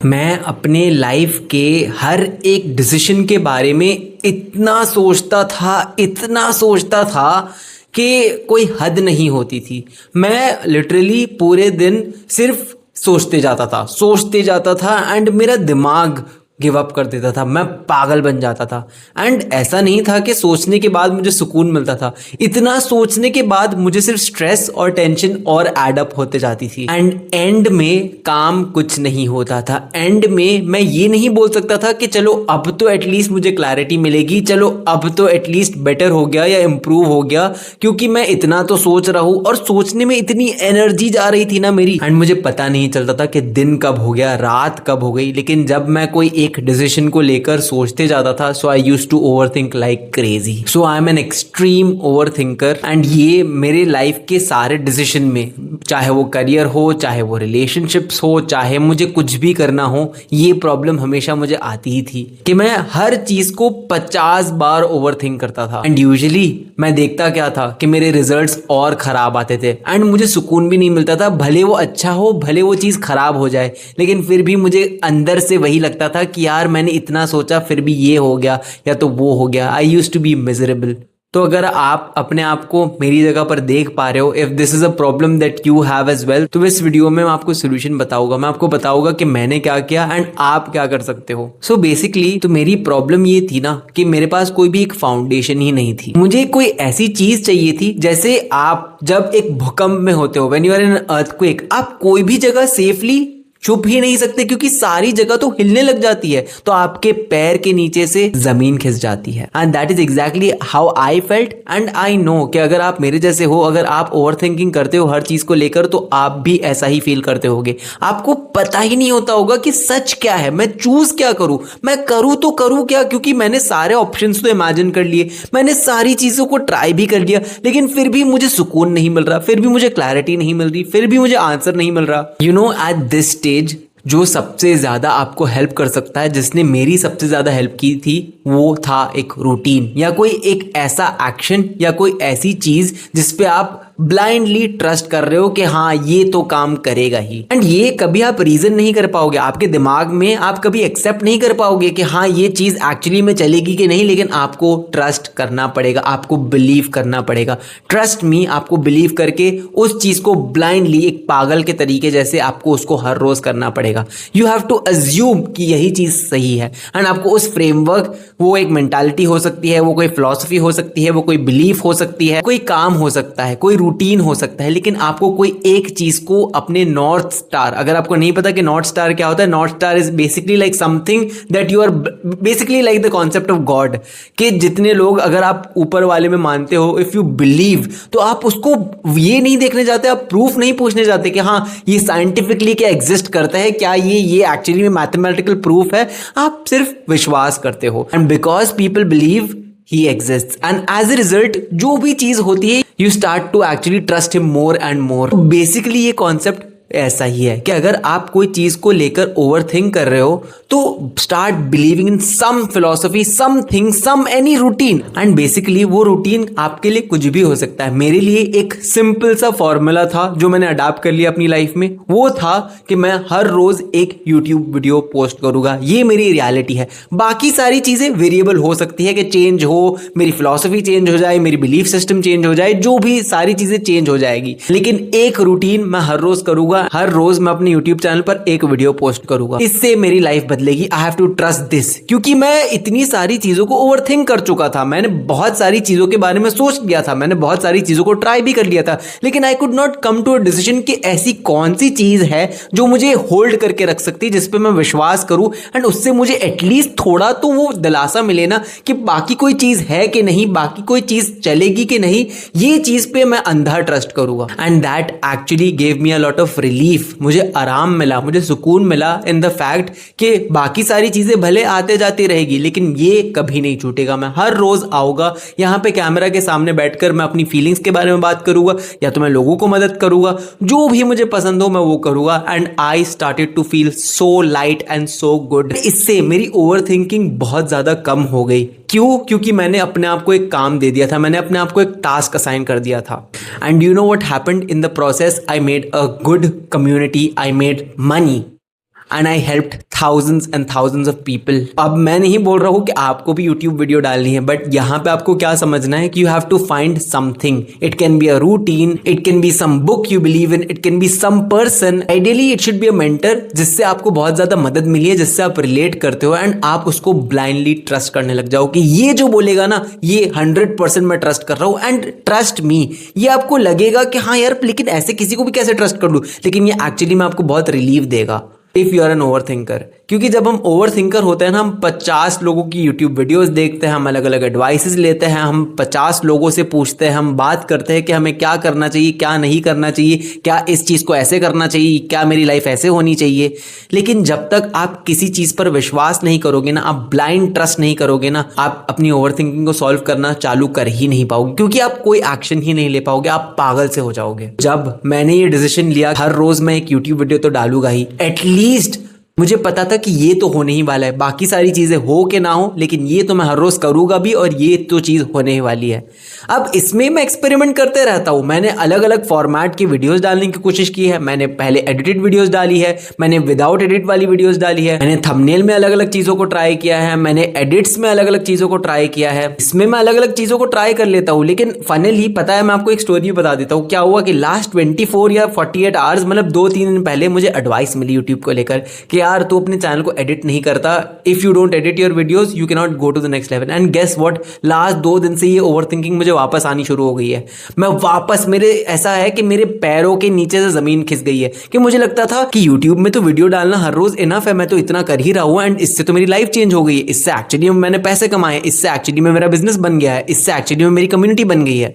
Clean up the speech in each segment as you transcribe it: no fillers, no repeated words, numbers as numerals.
मैं अपने लाइफ के हर एक डिसीजन के बारे में इतना सोचता था कि कोई हद नहीं होती थी। मैं लिटरली पूरे दिन सिर्फ सोचते जाता था एंड मेरा दिमाग गिव अप कर देता था। मैं पागल बन जाता था। एंड ऐसा नहीं था कि सोचने के बाद मुझे सुकून मिलता था, इतना सोचने के बाद मुझे सिर्फ स्ट्रेस और टेंशन और एड अप होते जाती थी। एंड एंड में काम कुछ नहीं होता था। एंड में मैं ये नहीं बोल सकता था कि चलो अब तो एटलीस्ट मुझे क्लैरिटी मिलेगी, चलो अब तो एटलीस्ट बेटर हो गया या इम्प्रूव हो गया, क्योंकि मैं इतना तो सोच रहा हूँ और सोचने में इतनी एनर्जी जा रही थी ना मेरी। एंड मुझे पता नहीं चलता था कि दिन कब हो गया, रात कब हो गई। लेकिन जब मैं कोई एक डिसीजन को लेकर सोचते जाता था, so I used to overthink like crazy. So I am an extreme overthinker and ये मेरे लाइफ के सारे डिसीजन में, चाहे वो करियर हो, चाहे वो रिलेशनशिप्स हो, चाहे मुझे कुछ भी करना हो, ये प्रॉब्लम हमेशा मुझे आती ही थी कि मैं हर चीज को 50 बार ओवरथिंक करता था। एंड यूजुअली मैं देखता क्या था कि मेरे रिजल्ट्स और खराब आते थे एंड मुझे सुकून भी नहीं मिलता था। भले वो अच्छा हो, भले वो चीज खराब हो जाए, लेकिन फिर भी मुझे अंदर से वही लगता था कि यार मैंने इतना सोचा फिर भी ये हो गया या तो वो हो गया। I used to be miserable. तो अगर आप अपने आप को मेरी जगह पर देख पा रहे हो, if this is a problem that you have as well, तो इस वीडियो में मैं आपको सोल्यूशन बताऊंगा। मैं आपको बताऊंगा कि मैंने क्या किया एंड आप क्या कर सकते हो। सो बेसिकली तो मेरी प्रॉब्लम ये थी ना कि मेरे पास कोई भी एक फाउंडेशन ही नहीं थी। मुझे कोई ऐसी चीज चाहिए थी, जैसे आप जब एक भूकंप में होते हो, when you are in earthquake, आप कोई भी जगह सेफली छुप ही नहीं सकते क्योंकि सारी जगह तो हिलने लग जाती है, तो आपके पैर के नीचे से जमीन खिस जाती है। And that is exactly how I felt and I know कि अगर आप मेरे जैसे हो, अगर आप ओवरथिंकिंग करते हो हर चीज को लेकर, तो आप भी ऐसा ही फील करते होगे। आपको पता ही नहीं होता होगा कि सच क्या है, मैं चूज क्या करूं, मैं करूं तो करूं क्या, क्योंकि मैंने सारे ऑप्शंस तो इमेजिन कर लिए, मैंने सारी चीजों को ट्राई भी कर लिया, लेकिन फिर भी मुझे सुकून नहीं मिल रहा, फिर भी मुझे क्लैरिटी नहीं मिल रही, फिर भी मुझे आंसर नहीं मिल रहा। You know, at this stage जो सबसे ज्यादा आपको हेल्प कर सकता है, जिसने मेरी सबसे ज्यादा हेल्प की थी, वो था एक रूटीन या कोई एक ऐसा एक्शन या कोई ऐसी चीज जिसपे आप ब्लाइंडली ट्रस्ट कर रहे हो कि हाँ ये तो काम करेगा ही। एंड ये कभी आप रीजन नहीं कर पाओगे, आपके दिमाग में आप कभी एक्सेप्ट नहीं कर पाओगे कि हाँ ये चीज एक्चुअली में चलेगी कि नहीं, लेकिन आपको ट्रस्ट करना पड़ेगा, आपको बिलीव करना पड़ेगा। ट्रस्ट मी, आपको बिलीव करके उस चीज को ब्लाइंडली एक पागल के तरीके जैसे आपको उसको हर रोज करना पड़ेगा। यू हैव टू अज्यूम कि यही चीज सही है एंड आपको उस फ्रेमवर्क, वो एक मेंटालिटी हो सकती है, वो कोई फिलॉसफी हो सकती है, वो कोई बिलीफ हो सकती है, कोई काम हो सकता है, कोई रूटीन हो सकता है, लेकिन आपको कोई एक चीज को अपने नॉर्थ स्टार, अगर आपको नहीं पता कि नॉर्थ स्टार क्या होता है, north star is basically like something that you are basically like the concept of God, कि जितने लोग, अगर आप ऊपर वाले में मानते हो, इफ यू बिलीव, तो आप उसको ये नहीं देखने जाते, आप प्रूफ नहीं पूछने जाते कि हाँ ये साइंटिफिकली क्या एग्जिस्ट करता है, क्या ये एक्चुअली में मैथमेटिकल प्रूफ है, आप सिर्फ विश्वास करते हो। And because people believe, he exists, and as a result जो भी चीज होती है, you start to actually trust him more and more। Basically ये कॉन्सेप्ट ऐसा ही है कि अगर आप कोई चीज को लेकर ओवरथिंक कर रहे हो, तो start believing in some philosophy, something, some any routine. And basically वो रूटीन आपके लिए कुछ भी हो सकता है। मेरे लिए एक सिंपल सा फॉर्मूला था जो मैंने अडॉप्ट कर लिया अपनी लाइफ में, वो था कि मैं हर रोज एक यूट्यूब वीडियो पोस्ट करूंगा। ये मेरी रियलिटी है। बाकी सारी चीजें वेरिएबल हो सकती है कि चेंज हो, मेरी फिलॉसफी चेंज हो जाए, मेरी बिलीफ सिस्टम चेंज हो जाए, जो भी सारी चीजें चेंज हो जाएगी, लेकिन एक रूटीन मैं हर रोज करूंगा। हर रोज मैं अपने YouTube चैनल पर एक वीडियो पोस्ट करूंगा। इससे मेरी लाइफ बदलेगी। I have to trust this, क्योंकि मैं इतनी सारी चीजों को ओवरथिंक कर चुका था। मैंने बहुत सारी चीजों के बारे में सोच लिया था, मैंने बहुत सारी चीजों को ट्राई भी कर लिया था, लेकिन I could not come to a decision कि ऐसी कौन सी चीज है जो मुझे होल्ड करके रख सकती है, जिसपे मैं विश्वास करूं एंड उससे मुझे एटलीस्ट थोड़ा तो वो दिलासा मिले ना कि बाकी कोई चीज है कि नहीं, बाकी कोई चीज चलेगी कि नहीं। ये चीज पे मैं अंधा ट्रस्ट करूंगा। And that actually gave me a lot of relief. मुझे आराम मिला, मुझे सुकून मिला इन द फैक्ट कि बाकी सारी चीजें भले आते जाती रहेगी, लेकिन ये कभी नहीं छूटेगा। मैं हर रोज आऊंगा यहाँ पे कैमरा के सामने बैठकर, मैं अपनी फीलिंग्स के बारे में बात करूंगा, या तो मैं लोगों को मदद करूंगा, जो भी मुझे पसंद हो मैं वो करूंगा। And I started to feel so light and so good. इससे मेरी ओवरथिंकिंग बहुत ज्यादा कम हो गई। क्यों? क्योंकि मैंने अपने आप को एक काम दे दिया था, मैंने अपने आप को एक टास्क असाइन कर दिया था। And you know what happened in the process? I made a good community, I made money, and I helped thousands and thousands of people. अब मैं नहीं बोल रहा हूँ कि आपको भी YouTube वीडियो डालनी है, बट यहाँ पे आपको क्या समझना है कि you have to find something. It can be a routine, it can be some book you believe in, it can be some person. Ideally it should be a mentor जिससे आपको बहुत ज़्यादा मदद मिली है, जिससे आप रिलेट करते हो एंड आप उसको ब्लाइंडली ट्रस्ट करने लग जाओ कि ये जो बोलेगा ना ये 100% मैं ट्रस्ट कर रहा हूँ एंड ट्रस्ट मी. ये आपको लगेगा कि हाँ यार लेकिन ऐसे किसी को भी कैसे ट्रस्ट कर लूँ, लेकिन ये एक्चुअली में आपको बहुत रिलीफ देगा if you are an over thinker. क्योंकि जब हम ओवर थिंकर होते हैं ना, हम 50 लोगों की यूट्यूब वीडियोस देखते हैं, हम अलग अलग एडवाइसेस लेते हैं, हम 50 लोगों से पूछते हैं, हम बात करते हैं कि हमें क्या करना चाहिए, क्या नहीं करना चाहिए, क्या इस चीज़ को ऐसे करना चाहिए, क्या मेरी लाइफ ऐसे होनी चाहिए. लेकिन जब तक आप किसी चीज़ पर विश्वास नहीं करोगे ना, आप ब्लाइंड ट्रस्ट नहीं करोगे ना, आप अपनी ओवर थिंकिंग को सॉल्व करना चालू कर ही नहीं पाओगे, क्योंकि आप कोई एक्शन ही नहीं ले पाओगे, आप पागल से हो जाओगे. जब मैंने ये डिसीजन लिया हर रोज़ मैं एक यूट्यूब वीडियो तो डालूंगा ही, एटलीस्ट मुझे पता था कि ये तो होने ही वाला है, बाकी सारी चीज़ें हो के ना हो, लेकिन ये तो मैं हर रोज़ करूँगा भी और ये तो चीज़ होने ही वाली है. अब इसमें मैं एक्सपेरिमेंट करते रहता हूँ. मैंने अलग अलग फॉर्मेट की वीडियोस डालने की कोशिश की है. मैंने पहले एडिटेड वीडियोस डाली है, मैंने विदाउट एडिट वाली वीडियोस डाली है, मैंने थंबनेल में अलग अलग चीज़ों को ट्राई किया है, मैंने एडिट्स में अलग अलग चीज़ों को ट्राई किया है. इसमें मैं अलग अलग चीज़ों को ट्राई कर लेता हूँ, लेकिन फाइनली पता है मैं आपको एक स्टोरी बता देता हूँ. क्या हुआ कि लास्ट 24 या 48 आवर्स, मतलब 2-3 दिन पहले मुझे एडवाइस मिली यूट्यूब को लेकर कि यार तू अपने चैनल को एडिट नहीं करता, if you don't edit your videos you can not go to the next level. And guess what, last 2 दिन से ये ओवरथिंकिंग मुझे वापस आनी शुरू हो गई है. मैं वापस, मेरे ऐसा है कि मेरे पैरों के नीचे से जमीन खिस गई है कि मुझे लगता था कि यूट्यूब में तो वीडियो डालना हर रोज इनफ है, मैं तो इतना कर ही रहा हूँ एंड इससे तो मेरी लाइफ चेंज हो गई है, इससे एक्चुअली में मैंने पैसे कमाए, इससे एक्चुअली में मेरा बिजनेस बन गया है, इससे एक्चुअली में मेरी कम्युनिटी बन गई है.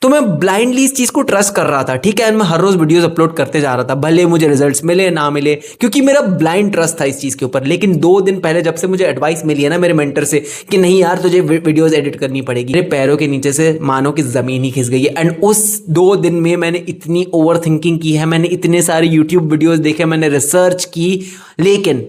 तो मैं ब्लाइंडली इस चीज़ को ट्रस्ट कर रहा था, ठीक है, मैं हर रोज़ वीडियोस अपलोड करते जा रहा था, भले मुझे रिजल्ट्स मिले ना मिले, क्योंकि मेरा ब्लाइंड ट्रस्ट था इस चीज़ के ऊपर. लेकिन 2 दिन पहले जब से मुझे एडवाइस मिली है ना मेरे मेंटर से कि नहीं यार तुझे वीडियोस एडिट करनी पड़ेगी, मेरे पैरों के नीचे से मानो कि ज़मीन ही खिस गई है. एंड उस 2 दिन में मैंने इतनी ओवर थिंकिंग की है, मैंने इतने सारे यूट्यूब वीडियोज़ देखे, मैंने रिसर्च की, लेकिन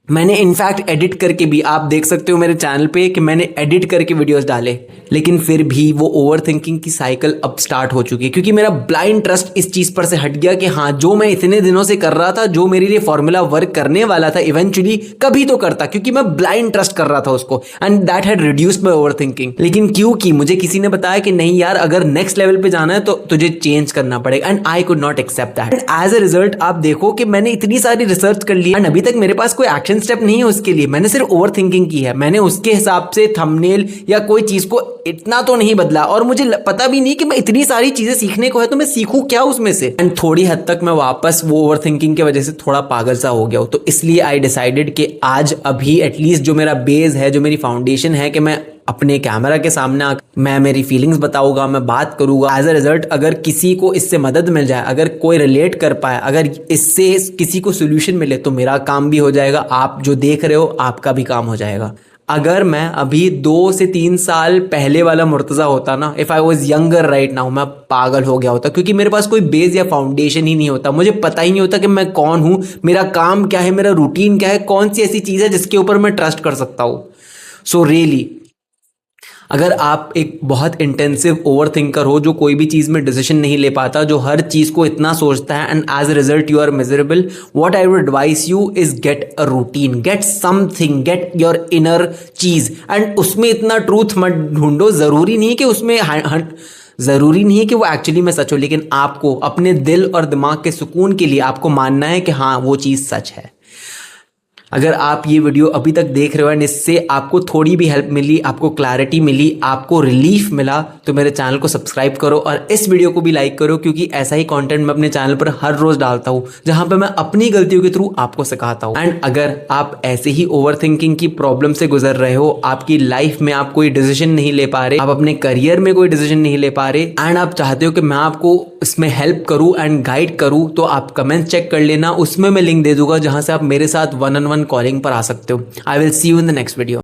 मैंने इनफैक्ट एडिट करके भी, आप देख सकते हो मेरे चैनल पे कि मैंने एडिट करके वीडियोस डाले, लेकिन फिर भी वो ओवर थिंकिंग की साइकिल अब स्टार्ट हो चुकी है, क्योंकि मेरा ब्लाइंड ट्रस्ट इस चीज़ पर से हट गया कि हाँ जो मैं इतने दिनों से कर रहा था, जो मेरे लिए फॉर्मूला वर्क करने वाला था, इवेंचुअली कभी तो करता, क्योंकि मैं ब्लाइंड ट्रस्ट कर रहा था उसको, and that had reduced my over thinking. लेकिन क्योंकि मुझे किसी ने बताया कि नहीं यार अगर नेक्स्ट लेवल पे जाना है तो तुझे चेंज करना पड़ेगा, and I could not accept that. And as a result आप देखो कि मैंने इतनी सारी रिसर्च कर ली एंड अभी तक मेरे पास कोई एक्शन स्टेप नहीं है उसके लिए. मैंने सिर्फ ओवर थिंकिंग की है, मैंने उसके हिसाब से थंबनेल या कोई चीज को इतना तो नहीं बदला, और मुझे पता भी नहीं कि मैं इतनी सारी चीजें सीखने को है तो मैं सीखूं क्या उसमें से. एंड थोड़ी हद तक मैं वापस वो ओवर थिंकिंग की वजह से थोड़ा पागल सा हो गया हूं. तो इसलिए आई डिसाइडेड कि आज अभी एटलीस्ट जो मेरा बेस है, जो मेरी फाउंडेशन है, कि मैं अपने कैमरा के सामने मैं मेरी फीलिंग्स बताऊंगा, मैं बात करूंगा. एज अ रिजल्ट अगर किसी को इससे मदद मिल जाए, अगर कोई रिलेट कर पाए, अगर इससे किसी को सोल्यूशन मिले तो मेरा काम भी हो जाएगा, आप जो देख रहे हो आपका भी काम हो जाएगा. अगर मैं अभी 2 से 3 साल पहले वाला मुर्तज़ा होता ना, if I was younger right now, मैं पागल हो गया होता, क्योंकि मेरे पास कोई बेस या फाउंडेशन ही नहीं होता. मुझे पता ही नहीं होता कि मैं कौन हूँ, मेरा काम क्या है, मेरा रूटीन क्या है, कौन सी ऐसी चीज़ है जिसके ऊपर मैं ट्रस्ट कर सकता हूँ. सो रियली अगर आप एक बहुत इंटेंसिव ओवर थिंकर हो, जो कोई भी चीज़ में डिसीजन नहीं ले पाता, जो हर चीज़ को इतना सोचता है and as a result you are miserable, what I would advise you is get a routine, get something, get your inner cheese, and उसमें इतना ट्रूथ मत ढूंढो. ज़रूरी नहीं कि उसमें ज़रूरी नहीं है कि वो एक्चुअली में सच हो, लेकिन आपको अपने दिल और दिमाग के सुकून के लिए आपको मानना है कि हाँ वो चीज़ सच है. अगर आप ये वीडियो अभी तक देख रहे हो एंड इससे आपको थोड़ी भी हेल्प मिली, आपको क्लैरिटी मिली, आपको रिलीफ मिला, तो मेरे चैनल को सब्सक्राइब करो और इस वीडियो को भी लाइक करो, क्योंकि ऐसा ही कंटेंट मैं अपने चैनल पर हर रोज डालता हूँ, जहाँ पे मैं अपनी गलतियों के थ्रू आपको सिखाता हूँ. एंड अगर आप ऐसे ही ओवर थिंकिंग की प्रॉब्लम से गुजर रहे हो, आपकी लाइफ में आप कोई डिसीजन नहीं ले पा रहे, आप अपने करियर में कोई डिसीजन नहीं ले पा रहे, एंड आप चाहते हो कि मैं आपको इसमें हेल्प करूँ एंड गाइड करूँ, तो आप कमेंट चेक कर लेना, उसमें मैं लिंक दे दूंगा जहाँ से आप मेरे साथ 1-on-1 कॉलिंग पर आ सकते हो. I will see you in the next video.